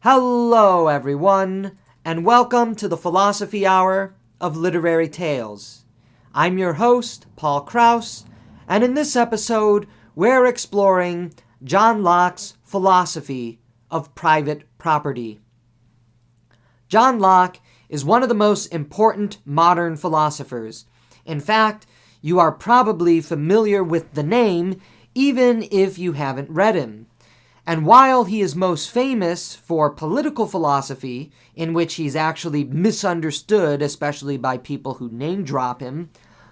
Hello, everyone, and welcome to the Philosophy Hour of Literary Tales. I'm your host, Paul Krause, and in this episode, we're exploring John Locke's philosophy of private property. John Locke is one of the most important modern philosophers. In fact, you are probably familiar with the name, even if you haven't read him. And while he is most famous for political philosophy, in which he's actually misunderstood, especially by people who name drop him,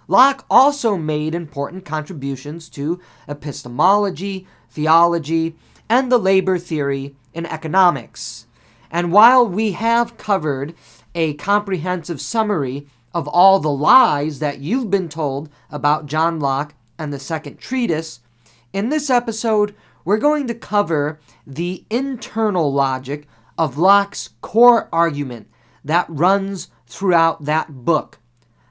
Locke also made important contributions to epistemology, theology, and the labor theory in economics. And while we have covered a comprehensive summary of all the lies that you've been told about John Locke and the second treatise, in this episode, we're going to cover the internal logic of Locke's core argument that runs throughout that book.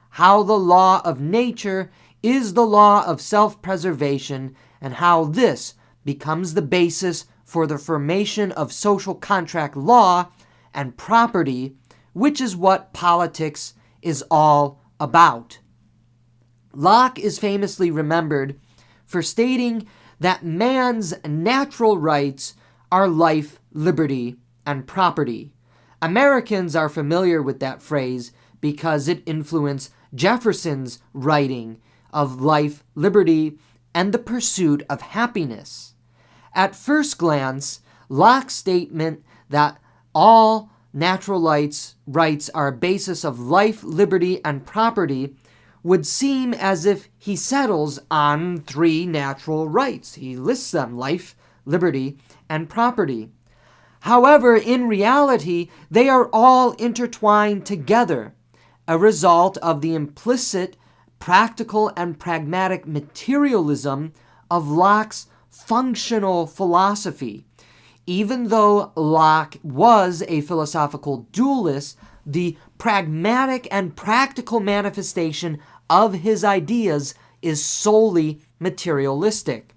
How the law of nature is the law of self-preservation, and how this becomes the basis for the formation of social contract law and property, which is what politics is all about. Locke is famously remembered for stating that man's natural rights are life, liberty, and property. Americans are familiar with that phrase because it influenced Jefferson's writing of life, liberty, and the pursuit of happiness. At first glance, Locke's statement that all natural rights are a basis of life, liberty, and property would seem as if he settles on three natural rights. He lists them: life, liberty, and property. However, in reality, they are all intertwined together, a result of the implicit practical and pragmatic materialism of Locke's functional philosophy. Even though Locke was a philosophical dualist, the pragmatic and practical manifestation of his ideas is solely materialistic.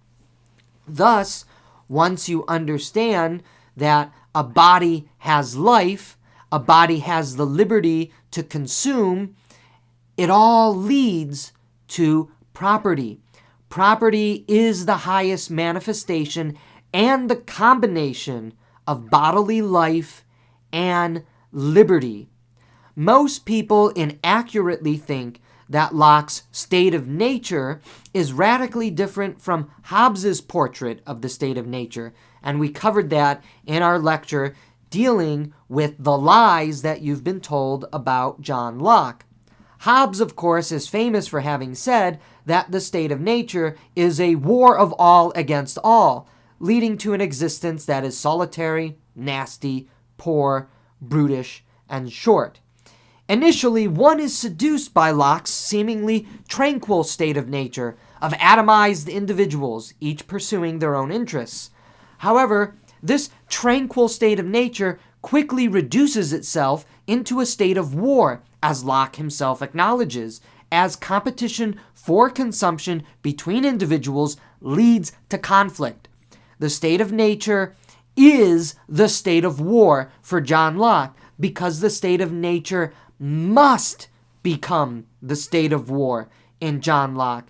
Thus, once you understand that a body has life, a body has the liberty to consume, it all leads to property. Property is the highest manifestation and the combination of bodily life and liberty. Most people inaccurately think that Locke's state of nature is radically different from Hobbes's portrait of the state of nature, and we covered that in our lecture dealing with the lies that you've been told about John Locke. Hobbes, of course, is famous for having said that the state of nature is a war of all against all, leading to an existence that is solitary, nasty, poor, brutish, and short. Initially, one is seduced by Locke's seemingly tranquil state of nature, of atomized individuals, each pursuing their own interests. However, this tranquil state of nature quickly reduces itself into a state of war, as Locke himself acknowledges, as competition for consumption between individuals leads to conflict. The state of nature is the state of war for John Locke, because the state of nature must become the state of war in John Locke.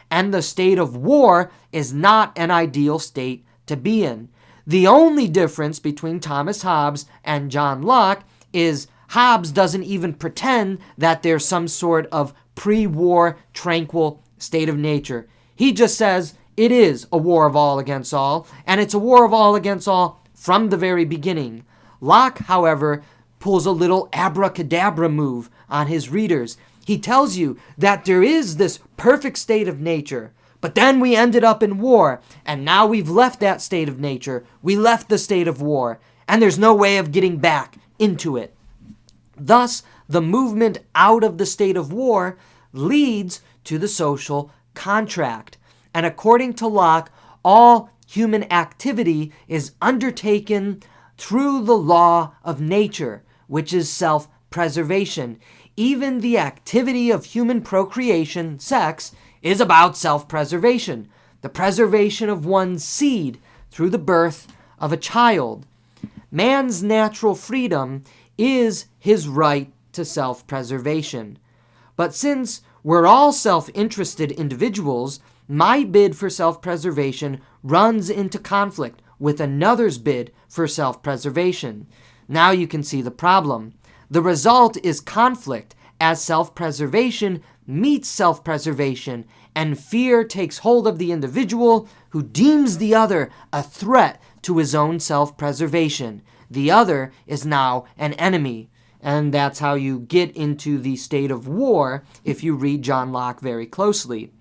And the state of war is not an ideal state to be in. The only difference between Thomas Hobbes and John Locke is Hobbes doesn't even pretend that there's some sort of pre-war tranquil state of nature. He just says it is a war of all against all, and it's a war of all against all from the very beginning. Locke, however, pulls a little abracadabra move on his readers. He tells you that there is this perfect state of nature, but then we ended up in war, and now we've left that state of nature. We left the state of war, and there's no way of getting back into it. Thus, the movement out of the state of war leads to the social contract. And according to Locke, all human activity is undertaken through the law of nature, which is self-preservation. Even the activity of human procreation, sex, is about self-preservation, the preservation of one's seed through the birth of a child. Man's natural freedom is his right to self-preservation. But since we're all self-interested individuals, my bid for self-preservation runs into conflict with another's bid for self-preservation. Now you can see the problem. The result is conflict, as self-preservation meets self-preservation, and fear takes hold of the individual who deems the other a threat to his own self-preservation. The other is now an enemy. And that's how you get into the state of war if you read John Locke very closely.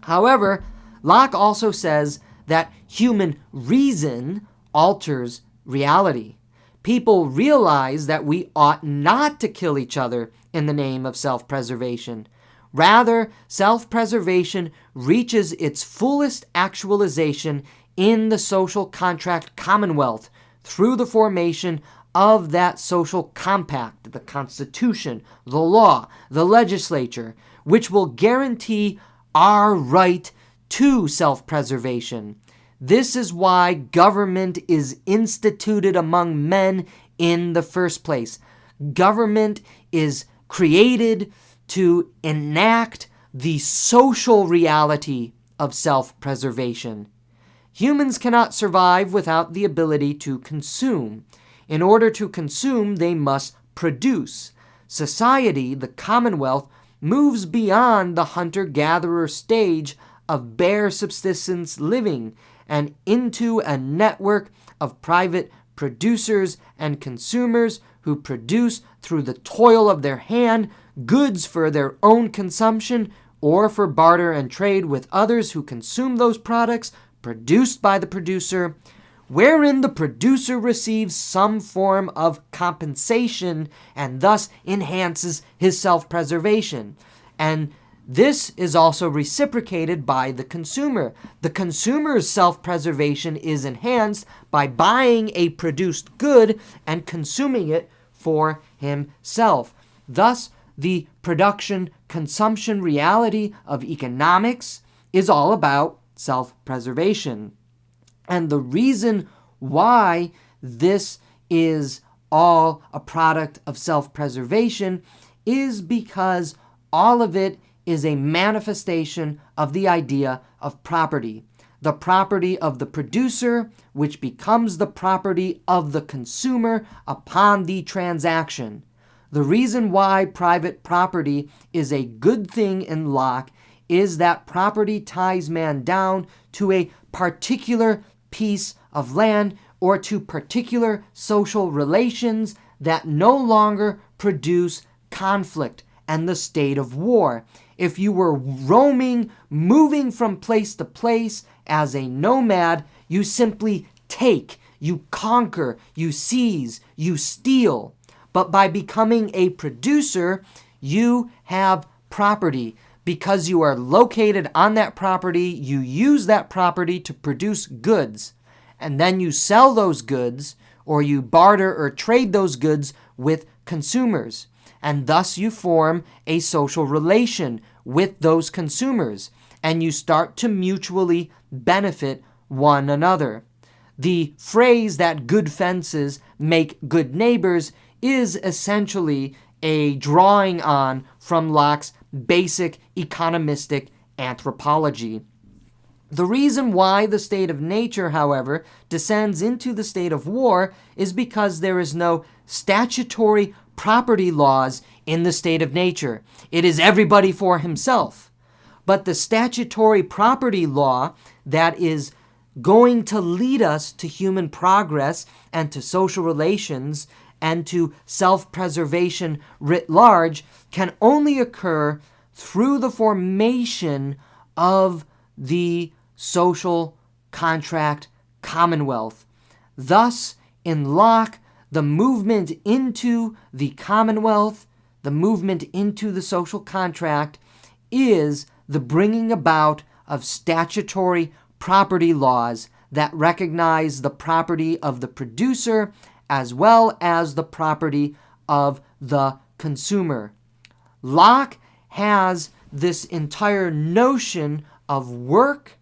However, Locke also says that human reason alters reality. People realize that we ought not to kill each other in the name of self-preservation. Rather, self-preservation reaches its fullest actualization in the social contract commonwealth through the formation of that social compact, the Constitution, the law, the legislature, which will guarantee our right to self-preservation. This is why government is instituted among men in the first place. Government is created to enact the social reality of self-preservation. Humans cannot survive without the ability to consume. In order to consume, they must produce. Society, the Commonwealth, moves beyond the hunter-gatherer stage of bare subsistence living and into a network of private producers and consumers who produce through the toil of their hand goods for their own consumption or for barter and trade with others who consume those products produced by the producer, wherein the producer receives some form of compensation and thus enhances his self-preservation. And this is also reciprocated by the consumer. The consumer's self-preservation is enhanced by buying a produced good and consuming it for himself. Thus, the production-consumption reality of economics is all about self-preservation. And the reason why this is all a product of self-preservation is because all of it is a manifestation of the idea of property. The property of the producer, which becomes the property of the consumer upon the transaction. The reason why private property is a good thing in Locke is that property ties man down to a particular piece of land or to particular social relations that no longer produce conflict and the state of war. If you were roaming, moving from place to place as a nomad, you simply take, you conquer, you seize, you steal. But by becoming a producer, you have property. Because you are located on that property, you use that property to produce goods. And then you sell those goods, or you barter or trade those goods with consumers. And thus you form a social relation with those consumers, and you start to mutually benefit one another. The phrase that good fences make good neighbors is essentially a drawing on from Locke's basic economistic anthropology. The reason why the state of nature, however, descends into the state of war is because there is no statutory property laws in the state of nature. It is everybody for himself. But the statutory property law that is going to lead us to human progress and to social relations and to self-preservation writ large can only occur through the formation of the social contract commonwealth. Thus, in Locke, the movement into the commonwealth, the movement into the social contract, is the bringing about of statutory property laws that recognize the property of the producer as well as the property of the consumer. Locke has this entire notion of work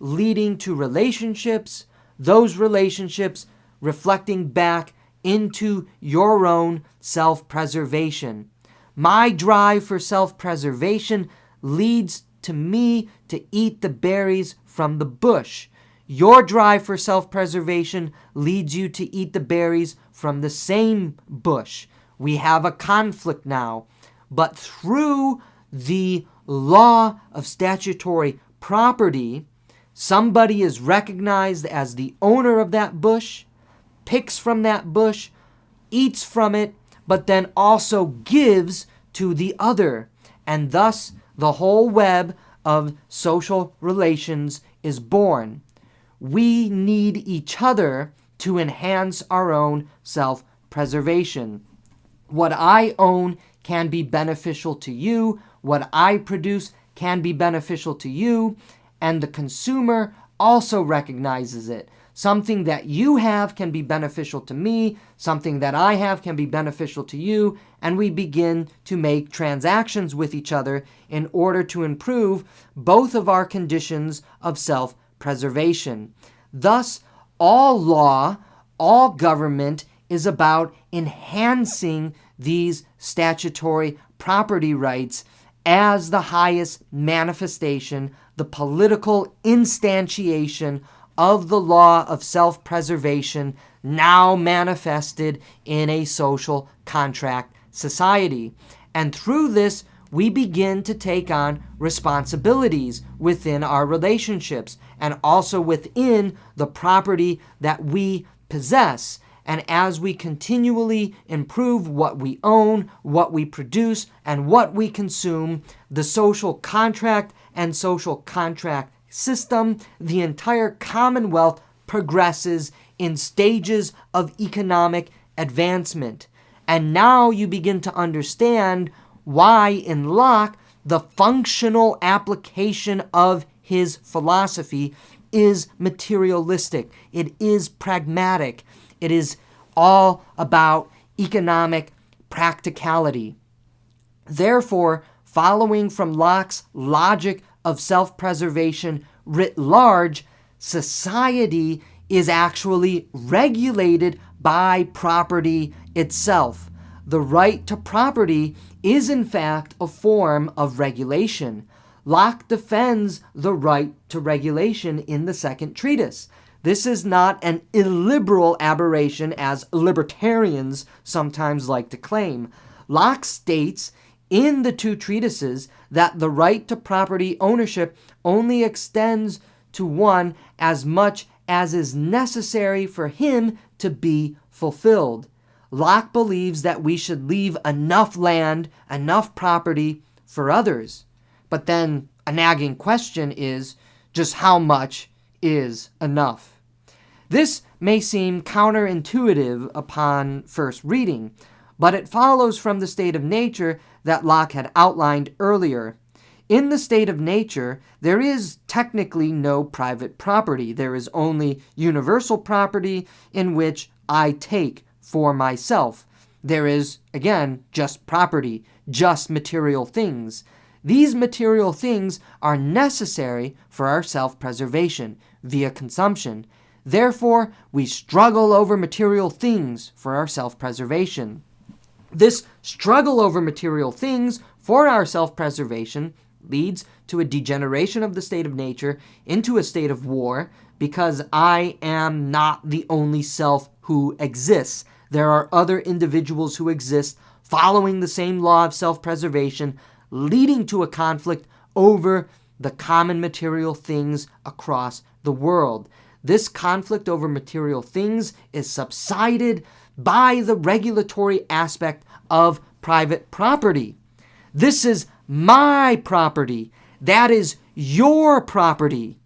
leading to relationships, those relationships reflecting back into your own self-preservation. My drive for self-preservation leads to me to eat the berries from the bush. Your drive for self-preservation leads you to eat the berries from the same bush. We have a conflict now. But through the law of statutory property, somebody is recognized as the owner of that bush, picks from that bush, eats from it, but then also gives to the other. And thus, the whole web of social relations is born. We need each other to enhance our own self-preservation. What I own can be beneficial to you. What I produce can be beneficial to you. And the consumer also recognizes it. Something that you have can be beneficial to me. Something that I have can be beneficial to you. And we begin to make transactions with each other in order to improve both of our conditions of self-preservation. Thus, all law, all government is about enhancing these statutory property rights as the highest manifestation, the political instantiation of the law of self-preservation now manifested in a social contract society. And through this, we begin to take on responsibilities within our relationships and also within the property that we possess. And as we continually improve what we own, what we produce, and what we consume, the social contract and social contract system, the entire Commonwealth progresses in stages of economic advancement. And now you begin to understand why in Locke the functional application of his philosophy is materialistic. It is pragmatic. It is all about economic practicality. Therefore, following from Locke's logic of self-preservation writ large, society is actually regulated by property itself. The right to property is in fact a form of regulation. Locke defends the right to regulation in the second treatise. This is not an illiberal aberration as libertarians sometimes like to claim. Locke states in the two treatises that the right to property ownership only extends to one as much as is necessary for him to be fulfilled. Locke believes that we should leave enough land, enough property for others. But then a nagging question is just how much is enough? This may seem counterintuitive upon first reading, but it follows from the state of nature that Locke had outlined earlier. In the state of nature, there is technically no private property. There is only universal property in which I take for myself. There is, again, just property, just material things. These material things are necessary for our self-preservation via consumption. Therefore, we struggle over material things for our self-preservation. This struggle over material things for our self-preservation leads to a degeneration of the state of nature into a state of war, because I am not the only self who exists. There are other individuals who exist following the same law of self-preservation, leading to a conflict over the common material things across the world. This conflict over material things is subsided by the regulatory aspect of private property. This is my property. That is your property.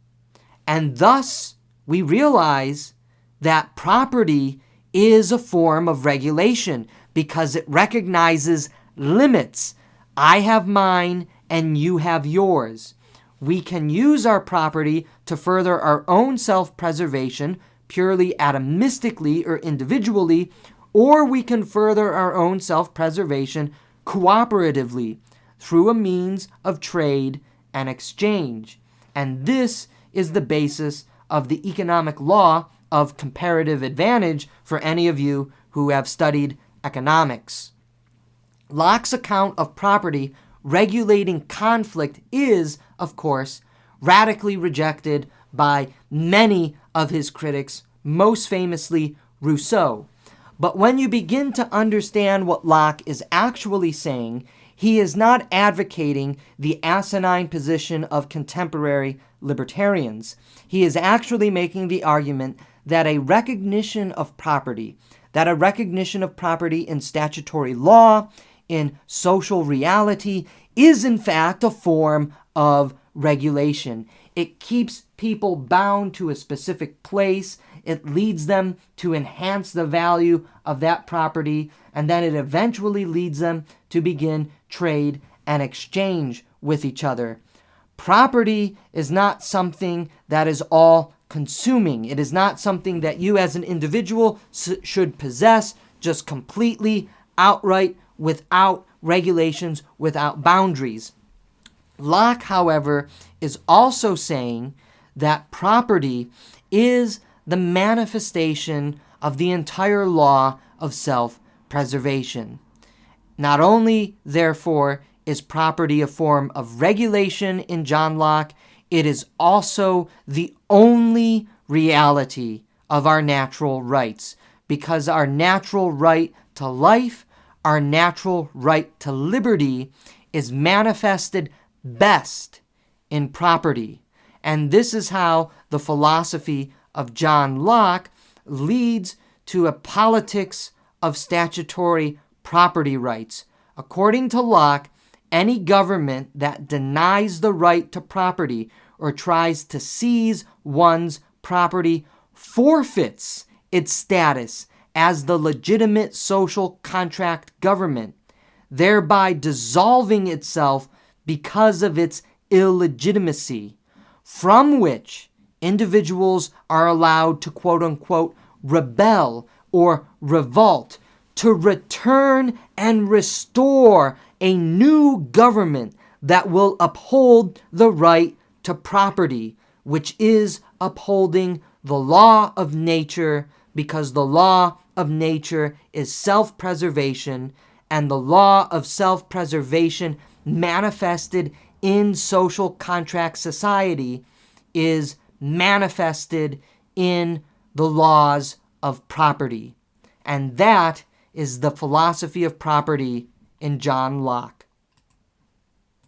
And thus, we realize that property is a form of regulation because it recognizes limits. I have mine and you have yours. We can use our property to further our own self-preservation purely atomistically or individually, or we can further our own self-preservation cooperatively through a means of trade and exchange. And this is the basis of the economic law of comparative advantage for any of you who have studied economics. Locke's account of property regulating conflict is, of course, radically rejected by many of his critics, most famously Rousseau. But when you begin to understand what Locke is actually saying, he is not advocating the asinine position of contemporary libertarians. He is actually making the argument that a recognition of property in statutory law, in social reality, is in fact a form of regulation. It keeps people bound to a specific place. It leads them to enhance the value of that property, and then it eventually leads them to begin trade and exchange with each other. Property is not something that is all-consuming. It is not something that you as an individual should possess just completely, outright, without regulations, without boundaries. Locke, however, is also saying that property is the manifestation of the entire law of self-preservation. Not only, therefore, is property a form of regulation in John Locke, it is also the only reality of our natural rights, because our natural right to life, our natural right to liberty, is manifested best in property. And this is how the philosophy of John Locke leads to a politics of statutory property rights. According to Locke, any government that denies the right to property or tries to seize one's property forfeits its status as the legitimate social contract government, thereby dissolving itself because of its illegitimacy, from which individuals are allowed to quote-unquote rebel or revolt, to return and restore a new government that will uphold the right to property, which is upholding the law of nature, because the law of nature is self-preservation, and the law of self-preservation manifested in social contract society is manifested in the laws of property. And that is the philosophy of property in John Locke.